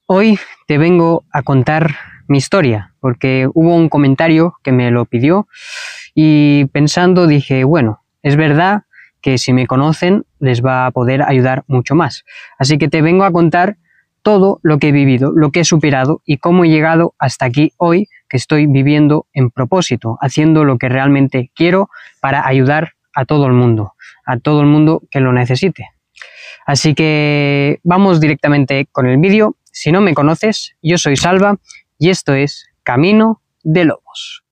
Hoy te vengo a contar mi historia, porque hubo un comentario que me lo pidió y pensando dije, bueno, es verdad que si me conocen les va a poder ayudar mucho más. Así que te vengo a contar todo lo que he vivido, lo que he superado y cómo he llegado hasta aquí hoy, que estoy viviendo en propósito, haciendo lo que realmente quiero para ayudar a todo el mundo que lo necesite. Así que vamos directamente con el vídeo. Si no me conoces, yo soy Salva y esto es Camino de Lobos.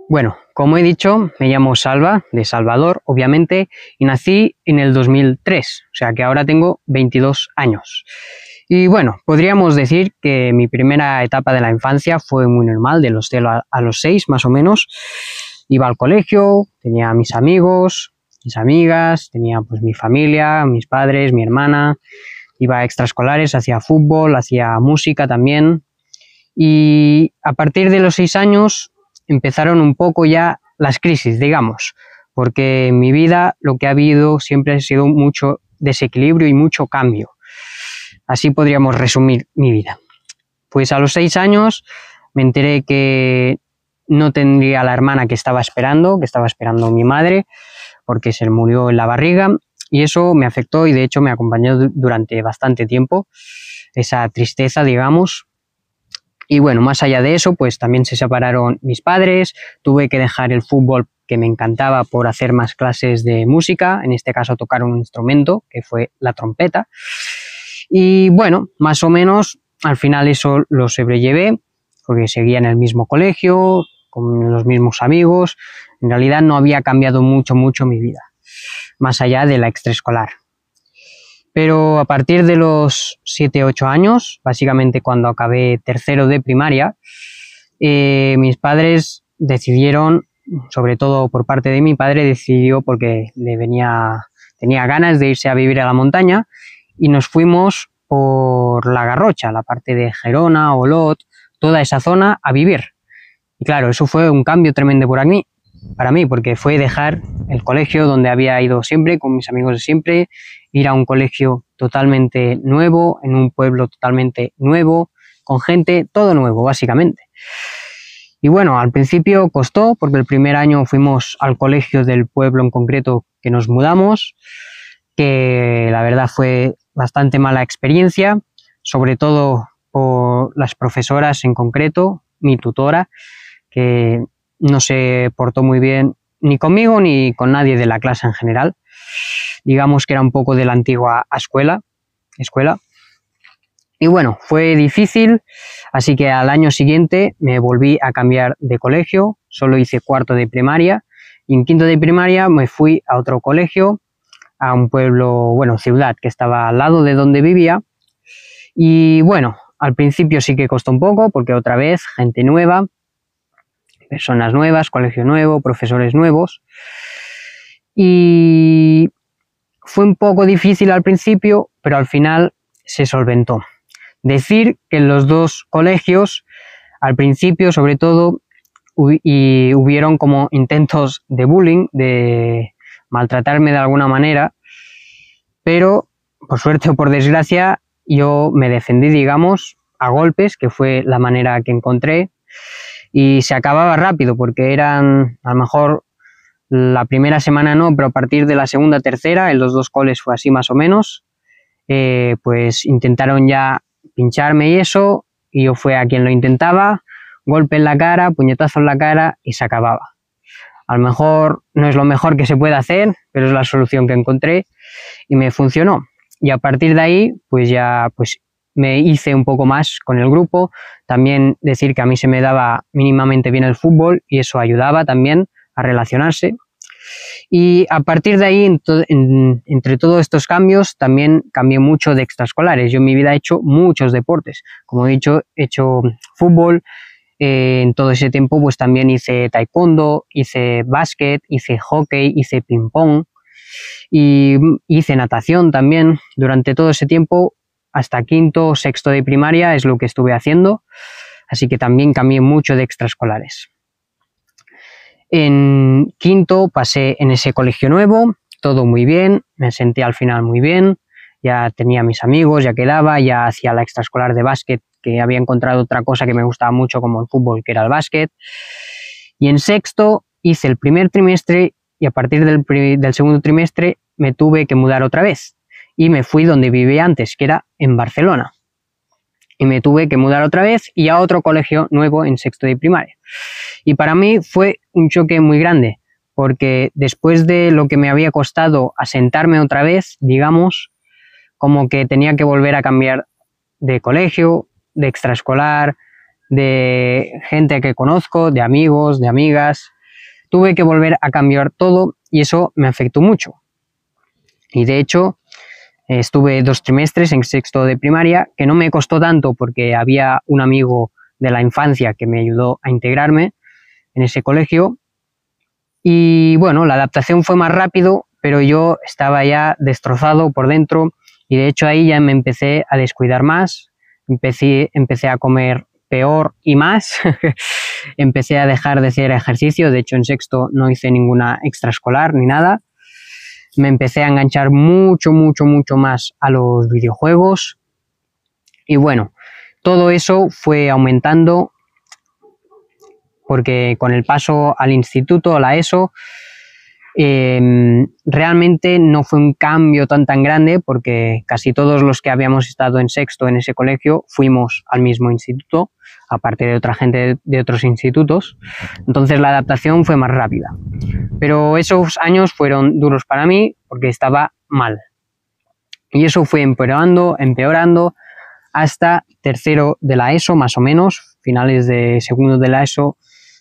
Bueno, como he dicho, me llamo Salva, de Salvador, obviamente, y nací en el 2003, o sea que ahora tengo 22 años. Y bueno, podríamos decir que mi primera etapa de la infancia fue muy normal, de los 0 a los 6 más o menos. Iba al colegio, tenía mis amigos, mis amigas, tenía pues mi familia, mis padres, mi hermana, iba a extraescolares, hacía fútbol, hacía música también. Y a partir de los 6 años empezaron un poco ya las crisis, digamos, porque en mi vida lo que ha habido siempre ha sido mucho desequilibrio y mucho cambio. Así podríamos resumir mi vida. Pues a los 6 años me enteré que no tendría a la hermana que estaba esperando mi madre, porque se murió en la barriga, y eso me afectó y de hecho me acompañó durante bastante tiempo, esa tristeza, digamos. Y bueno, más allá de eso, pues también se separaron mis padres, tuve que dejar el fútbol que me encantaba por hacer más clases de música, en este caso tocar un instrumento, que fue la trompeta. Y bueno, más o menos al final eso lo sobrellevé, porque seguía en el mismo colegio, con los mismos amigos. En realidad no había cambiado mucho mi vida, más allá de la extraescolar. Pero a partir de los 7-8 años, básicamente cuando acabé tercero de primaria, mis padres decidieron, sobre todo por parte de mi padre, decidió porque tenía ganas de irse a vivir a la montaña, y nos fuimos por La Garrocha, la parte de Gerona, Olot, toda esa zona a vivir. Y claro, eso fue un cambio tremendo para mí, porque fue dejar el colegio donde había ido siempre, con mis amigos de siempre, ir a un colegio totalmente nuevo, en un pueblo totalmente nuevo, con gente, todo nuevo, básicamente. Y bueno, al principio costó, porque el primer año fuimos al colegio del pueblo en concreto que nos mudamos, que la verdad fue bastante mala experiencia, sobre todo por las profesoras en concreto, mi tutora, que no se portó muy bien ni conmigo ni con nadie de la clase en general. Digamos que era un poco de la antigua escuela. Y bueno, fue difícil, así que al año siguiente me volví a cambiar de colegio, solo hice cuarto de primaria, y en quinto de primaria me fui a otro colegio, a un pueblo, bueno, ciudad, que estaba al lado de donde vivía. Y bueno, al principio sí que costó un poco, porque otra vez, gente nueva, personas nuevas, colegio nuevo, profesores nuevos. Y fue un poco difícil al principio, pero al final se solventó. Decir que en los dos colegios, al principio sobre todo, hubieron como intentos de bullying, de maltratarme de alguna manera, pero por suerte o por desgracia yo me defendí, digamos, a golpes, que fue la manera que encontré, y se acababa rápido, porque eran, a lo mejor la primera semana no, pero a partir de la segunda, tercera, en los dos coles fue así más o menos, pues intentaron ya pincharme y eso, y yo fue a quien lo intentaba, golpe en la cara, puñetazo en la cara, y se acababa. A lo mejor no es lo mejor que se puede hacer, pero es la solución que encontré y me funcionó. Y a partir de ahí, pues ya pues me hice un poco más con el grupo. También decir que a mí se me daba mínimamente bien el fútbol y eso ayudaba también a relacionarse. Y a partir de ahí, entre todos estos cambios, también cambié mucho de extraescolares. Yo en mi vida he hecho muchos deportes. Como he dicho, he hecho fútbol. En todo ese tiempo pues también hice taekwondo, hice básquet, hice hockey, hice ping pong y hice natación también. Durante todo ese tiempo, hasta quinto o sexto de primaria es lo que estuve haciendo, así que también cambié mucho de extraescolares. En quinto pasé en ese colegio nuevo, todo muy bien, me senté al final muy bien, ya tenía mis amigos, ya quedaba, ya hacía la extraescolar de básquet, que había encontrado otra cosa que me gustaba mucho como el fútbol, que era el básquet. Y en sexto hice el primer trimestre y a partir del segundo trimestre me tuve que mudar otra vez. Y me fui donde vivía antes, que era en Barcelona. Y me tuve que mudar otra vez y a otro colegio nuevo en sexto de primaria. Y para mí fue un choque muy grande, porque después de lo que me había costado asentarme otra vez, digamos, como que tenía que volver a cambiar de colegio, de extraescolar, de gente que conozco, de amigos, de amigas. Tuve que volver a cambiar todo y eso me afectó mucho. Y de hecho, estuve 2 trimestres en sexto de primaria, que no me costó tanto porque había un amigo de la infancia que me ayudó a integrarme en ese colegio. Y bueno, la adaptación fue más rápido, pero yo estaba ya destrozado por dentro y de hecho ahí ya me empecé a descuidar más, empecé a comer peor y más, empecé a dejar de hacer ejercicio, de hecho en sexto no hice ninguna extraescolar ni nada, me empecé a enganchar mucho más a los videojuegos y bueno, todo eso fue aumentando porque con el paso al instituto, a la ESO, realmente no fue un cambio tan grande porque casi todos los que habíamos estado en sexto en ese colegio fuimos al mismo instituto, aparte de otra gente de otros institutos, entonces la adaptación fue más rápida. Pero esos años fueron duros para mí porque estaba mal. Y eso fue empeorando hasta tercero de la ESO, más o menos, finales de segundo de la ESO,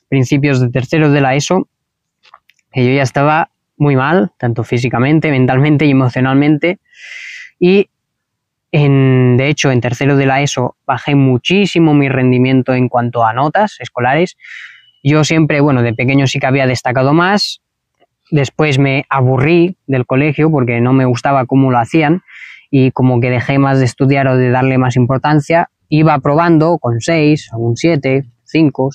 principios de tercero de la ESO, que yo ya estaba muy mal, tanto físicamente, mentalmente y emocionalmente. Y de hecho, en tercero de la ESO bajé muchísimo mi rendimiento en cuanto a notas escolares. Yo siempre, bueno, de pequeño sí que había destacado más. Después me aburrí del colegio porque no me gustaba cómo lo hacían y como que dejé más de estudiar o de darle más importancia. Iba probando con 6, algún 7, 5,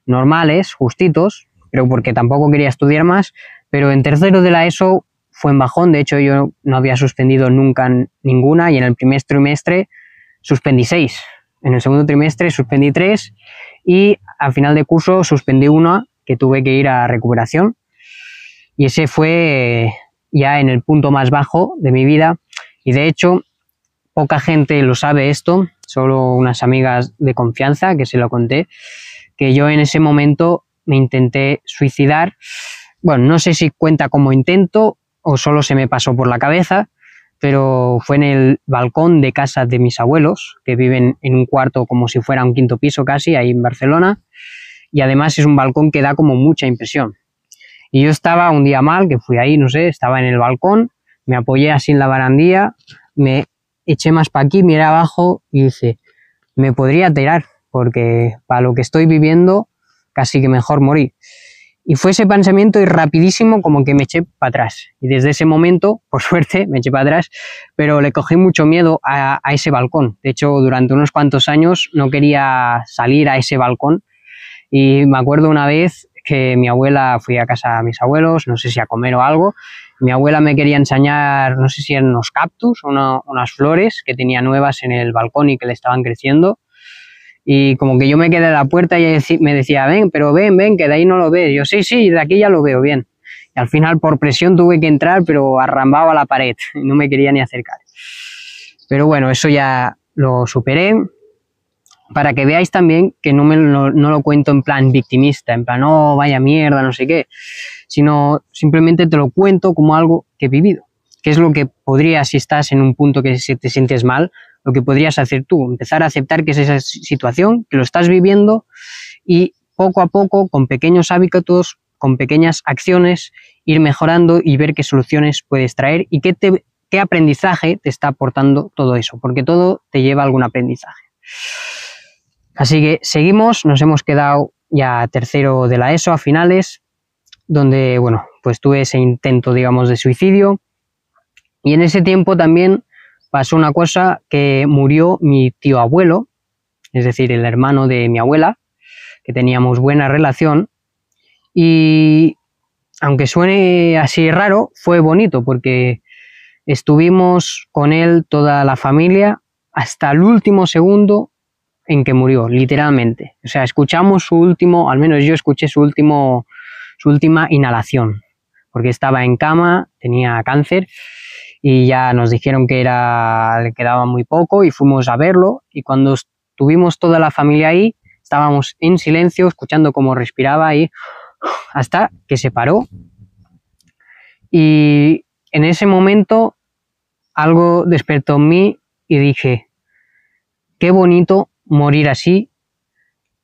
normales, justitos, pero porque tampoco quería estudiar más. Pero en tercero de la ESO fue en bajón, de hecho yo no había suspendido nunca ninguna y en el primer trimestre suspendí 6. En el segundo trimestre suspendí 3 y al final de curso suspendí una que tuve que ir a recuperación. Y ese fue ya en el punto más bajo de mi vida. Y de hecho, poca gente lo sabe esto, solo unas amigas de confianza que se lo conté, que yo en ese momento me intenté suicidar. Bueno, no sé si cuenta como intento o solo se me pasó por la cabeza, pero fue en el balcón de casa de mis abuelos, que viven en un cuarto como si fuera un quinto piso casi, ahí en Barcelona. Y además es un balcón que da como mucha impresión. Y yo estaba un día mal, que fui ahí, no sé, estaba en el balcón, me apoyé así en la barandilla, me eché más para aquí, miré abajo y dije, me podría tirar, porque para lo que estoy viviendo, casi que mejor morir. Y fue ese pensamiento y rapidísimo como que me eché para atrás. Y desde ese momento, por suerte, me eché para atrás, pero le cogí mucho miedo a ese balcón. De hecho, durante unos cuantos años no quería salir a ese balcón. Y me acuerdo una vez que mi abuela, fui a casa de mis abuelos, no sé si a comer o algo, mi abuela me quería enseñar, no sé si eran unos cactus o unas flores que tenía nuevas en el balcón y que le estaban creciendo, y como que yo me quedé a la puerta y me decía, ven, pero ven, que de ahí no lo ves. Yo, sí, de aquí ya lo veo bien. Y al final por presión tuve que entrar, pero arrambado a la pared, no me quería ni acercar. Pero bueno, eso ya lo superé. Para que veáis también que no lo cuento en plan victimista, en plan, oh, vaya mierda, no sé qué, sino simplemente te lo cuento como algo que he vivido. ¿Qué es lo que podrías, si estás en un punto que te sientes mal, lo que podrías hacer tú? Empezar a aceptar que es esa situación, que lo estás viviendo y poco a poco, con pequeños hábitos, con pequeñas acciones, ir mejorando y ver qué soluciones puedes traer y qué aprendizaje te está aportando todo eso, porque todo te lleva a algún aprendizaje. Así que seguimos, nos hemos quedado ya tercero de la ESO a finales, donde, bueno, pues tuve ese intento, digamos, de suicidio. Y en ese tiempo también pasó una cosa, que murió mi tío abuelo, es decir, el hermano de mi abuela, que teníamos buena relación. Y aunque suene así raro, fue bonito porque Estuvimos con él toda la familia hasta el último segundo en que murió, literalmente. O sea, escuchamos su último, al menos yo escuché su última inhalación, porque estaba en cama, tenía cáncer y ya nos dijeron que le quedaba muy poco y fuimos a verlo, y cuando estuvimos toda la familia ahí, estábamos en silencio escuchando cómo respiraba y hasta que se paró. Y en ese momento algo despertó en mí y dije, qué bonito morir así,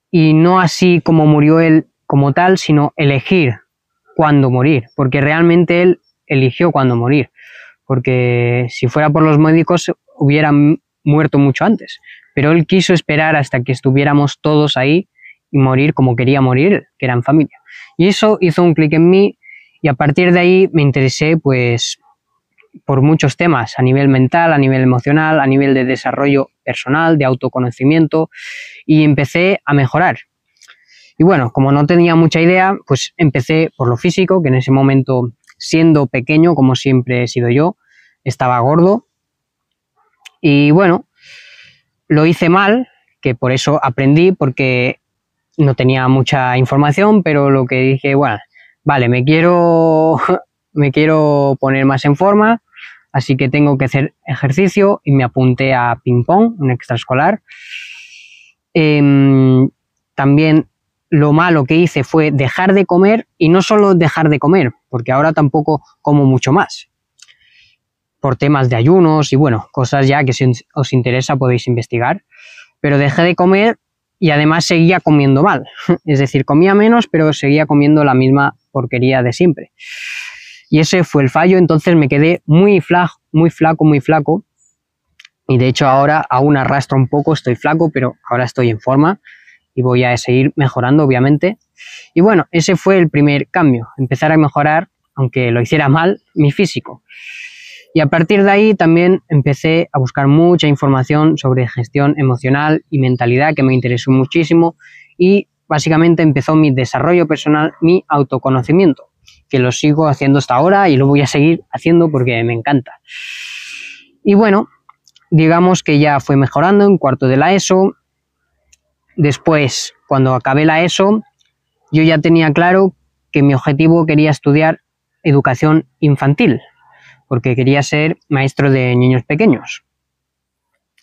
y no así como murió él como tal, sino elegir cuándo morir, porque realmente él eligió cuándo morir, porque si fuera por los médicos hubiera muerto mucho antes, pero él quiso esperar hasta que estuviéramos todos ahí y morir como quería morir, que era en familia. Y eso hizo un clic en mí, y a partir de ahí me interesé pues por muchos temas, a nivel mental, a nivel emocional, a nivel de desarrollo personal, de autoconocimiento, y empecé a mejorar. Y bueno, como no tenía mucha idea, pues empecé por lo físico, que en ese momento, siendo pequeño, como siempre he sido yo, estaba gordo. Y bueno, lo hice mal, que por eso aprendí, porque no tenía mucha información, pero lo que dije, bueno, vale, me quiero poner más en forma, así que tengo que hacer ejercicio, y me apunté a ping pong, un extraescolar. También lo malo que hice fue dejar de comer, y no solo dejar de comer, porque ahora tampoco como mucho más, por temas de ayunos y bueno, cosas ya que si os interesa podéis investigar, pero dejé de comer y además seguía comiendo mal, es decir, comía menos pero seguía comiendo la misma porquería de siempre. Y ese fue el fallo, entonces me quedé muy flaco, y de hecho ahora aún arrastro un poco, estoy flaco, pero ahora estoy en forma y voy a seguir mejorando, obviamente. Y bueno, ese fue el primer cambio, empezar a mejorar, aunque lo hiciera mal, mi físico. Y a partir de ahí también empecé a buscar mucha información sobre gestión emocional y mentalidad, que me interesó muchísimo, y básicamente empezó mi desarrollo personal, mi autoconocimiento, que lo sigo haciendo hasta ahora y lo voy a seguir haciendo porque me encanta. Y bueno, digamos que ya fue mejorando en cuarto de la ESO. Después, cuando acabé la ESO, yo ya tenía claro que mi objetivo quería estudiar educación infantil, porque quería ser maestro de niños pequeños.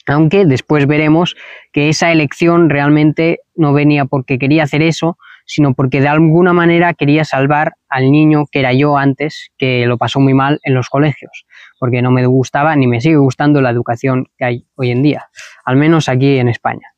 Aunque después veremos que esa elección realmente no venía porque quería hacer eso, sino porque de alguna manera quería salvar al niño que era yo antes, que lo pasó muy mal en los colegios, porque no me gustaba ni me sigue gustando la educación que hay hoy en día, al menos aquí en España.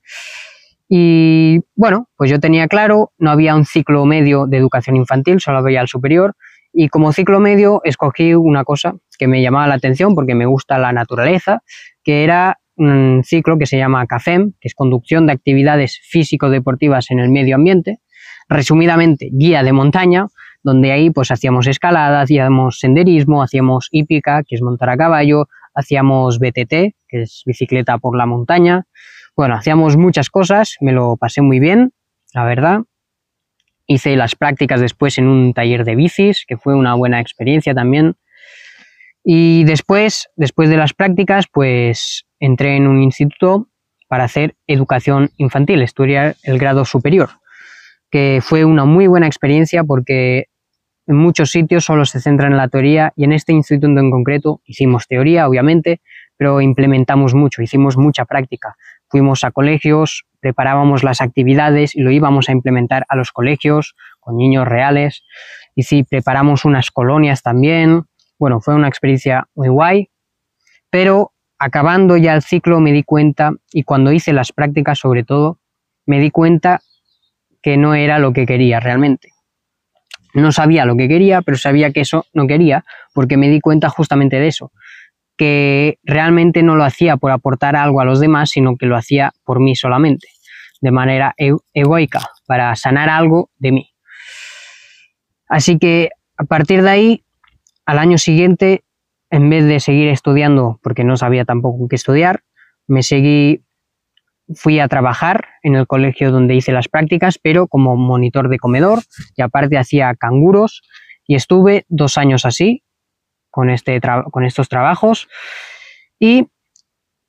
Y bueno, pues yo tenía claro, no había un ciclo medio de educación infantil, solo había el superior, y como ciclo medio escogí una cosa que me llamaba la atención porque me gusta la naturaleza, que era un ciclo que se llama CAFEM, que es Conducción de Actividades Físico-Deportivas en el Medio Ambiente, resumidamente guía de montaña, donde ahí pues hacíamos escalada, hacíamos senderismo, hacíamos hípica, que es montar a caballo, hacíamos BTT, que es bicicleta por la montaña. Bueno, hacíamos muchas cosas, me lo pasé muy bien, la verdad. Hice las prácticas después en un taller de bicis, que fue una buena experiencia también. Y después de las prácticas, pues entré en un instituto para hacer educación infantil, estudiar el grado superior, que fue una muy buena experiencia porque en muchos sitios solo se centran en la teoría, y en este instituto en concreto hicimos teoría, obviamente, pero implementamos mucho, hicimos mucha práctica. Fuimos a colegios, preparábamos las actividades y lo íbamos a implementar a los colegios con niños reales. Y sí, preparamos unas colonias también. Bueno, fue una experiencia muy guay, pero acabando ya el ciclo me di cuenta, y cuando hice las prácticas sobre todo, me di cuenta que no era lo que quería realmente. No sabía lo que quería, pero sabía que eso no quería, porque me di cuenta justamente de eso, que realmente no lo hacía por aportar algo a los demás, sino que lo hacía por mí solamente, de manera egoica, para sanar algo de mí. Así que a partir de ahí, al año siguiente, en vez de seguir estudiando, porque no sabía tampoco qué estudiar, fui a trabajar en el colegio donde hice las prácticas, pero como monitor de comedor, y aparte hacía canguros, y estuve 2 años así, con estos trabajos, y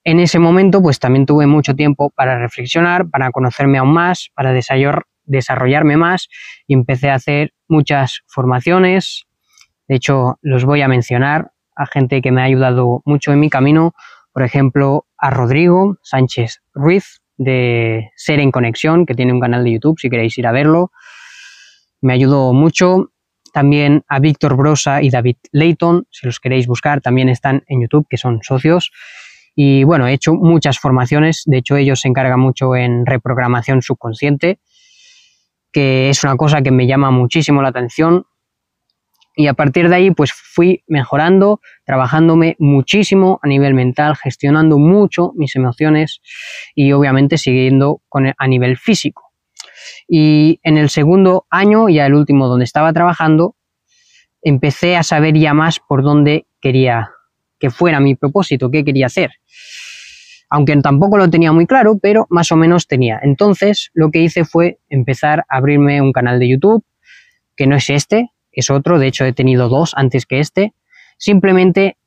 en ese momento pues también tuve mucho tiempo para reflexionar, para conocerme aún más, para desarrollarme más, y empecé a hacer muchas formaciones. De hecho, los voy a mencionar a gente que me ha ayudado mucho en mi camino, por ejemplo, a Rodrigo Sánchez Ruiz de Ser en Conexión, que tiene un canal de YouTube si queréis ir a verlo. Me ayudó mucho. También a Víctor Brosa y David Layton, si los queréis buscar, también están en YouTube, que son socios. Y bueno, he hecho muchas formaciones. De hecho, ellos se encargan mucho en reprogramación subconsciente, que es una cosa que me llama muchísimo la atención. Y a partir de ahí pues fui mejorando, trabajándome muchísimo a nivel mental, gestionando mucho mis emociones y obviamente siguiendo a nivel físico. Y en el segundo año, ya el último donde estaba trabajando, empecé a saber ya más por dónde quería que fuera mi propósito, qué quería hacer. Aunque tampoco lo tenía muy claro, pero más o menos tenía. Entonces lo que hice fue empezar a abrirme un canal de YouTube, que no es este, es otro. De hecho he tenido 2 antes que este, simplemente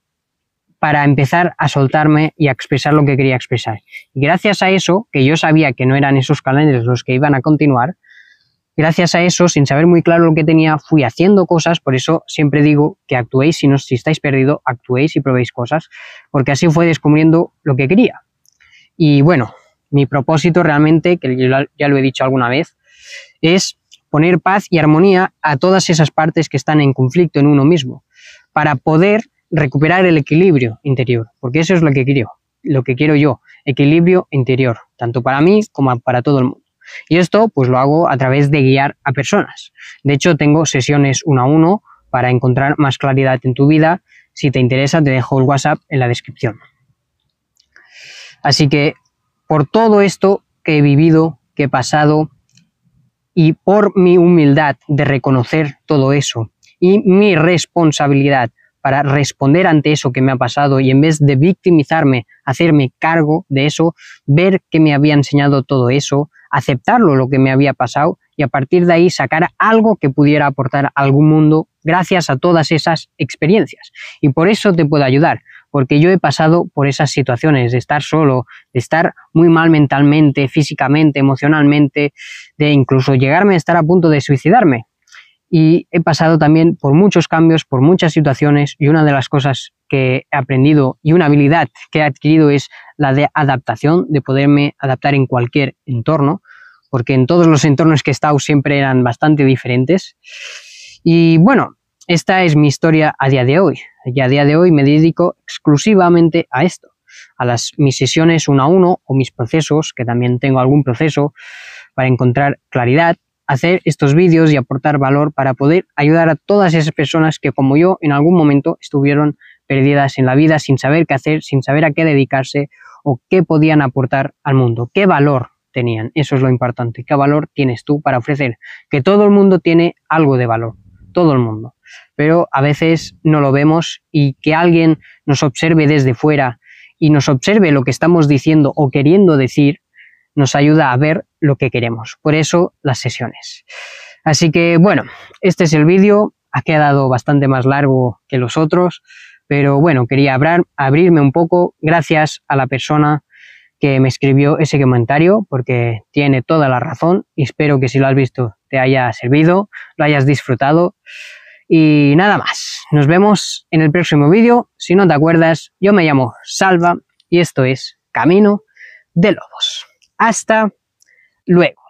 para empezar a soltarme y a expresar lo que quería expresar. Y gracias a eso, que yo sabía que no eran esos canales los que iban a continuar, gracias a eso, sin saber muy claro lo que tenía, fui haciendo cosas. Por eso siempre digo que actuéis, si estáis perdidos, actuéis y probéis cosas, porque así fue descubriendo lo que quería. Y bueno, mi propósito realmente, que ya lo he dicho alguna vez, es poner paz y armonía a todas esas partes que están en conflicto en uno mismo, para poder recuperar el equilibrio interior, porque eso es lo que quiero yo, equilibrio interior, tanto para mí como para todo el mundo. Y esto pues lo hago a través de guiar a personas. De hecho, tengo sesiones 1 a 1 para encontrar más claridad en tu vida. Si te interesa, te dejo el WhatsApp en la descripción. Así que por todo esto que he vivido, que he pasado, y por mi humildad de reconocer todo eso y mi responsabilidad para responder ante eso que me ha pasado, y en vez de victimizarme, hacerme cargo de eso, ver que me había enseñado todo eso, aceptarlo lo que me había pasado, y a partir de ahí sacar algo que pudiera aportar a algún mundo gracias a todas esas experiencias. Y por eso te puedo ayudar, porque yo he pasado por esas situaciones de estar solo, de estar muy mal mentalmente, físicamente, emocionalmente, de incluso llegarme a estar a punto de suicidarme. Y he pasado también por muchos cambios, por muchas situaciones, y una de las cosas que he aprendido y una habilidad que he adquirido es la de adaptación, de poderme adaptar en cualquier entorno, porque en todos los entornos que he estado siempre eran bastante diferentes. Y bueno, esta es mi historia a día de hoy. Y a día de hoy me dedico exclusivamente a esto, a mis sesiones 1 a 1 o mis procesos, que también tengo algún proceso para encontrar claridad, hacer estos vídeos y aportar valor para poder ayudar a todas esas personas que, como yo, en algún momento estuvieron perdidas en la vida, sin saber qué hacer, sin saber a qué dedicarse o qué podían aportar al mundo, qué valor tenían. Eso es lo importante, qué valor tienes tú para ofrecer, que todo el mundo tiene algo de valor, todo el mundo, pero a veces no lo vemos, y que alguien nos observe desde fuera y nos observe lo que estamos diciendo o queriendo decir, nos ayuda a ver lo que queremos. Por eso las sesiones. Así que bueno, este es el vídeo. Ha quedado bastante más largo que los otros, pero bueno, quería abrirme un poco gracias a la persona que me escribió ese comentario, porque tiene toda la razón, y espero que si lo has visto te haya servido, lo hayas disfrutado. Y nada más, nos vemos en el próximo vídeo. Si no te acuerdas, yo me llamo Salva y esto es Camino de Lobos. Hasta luego.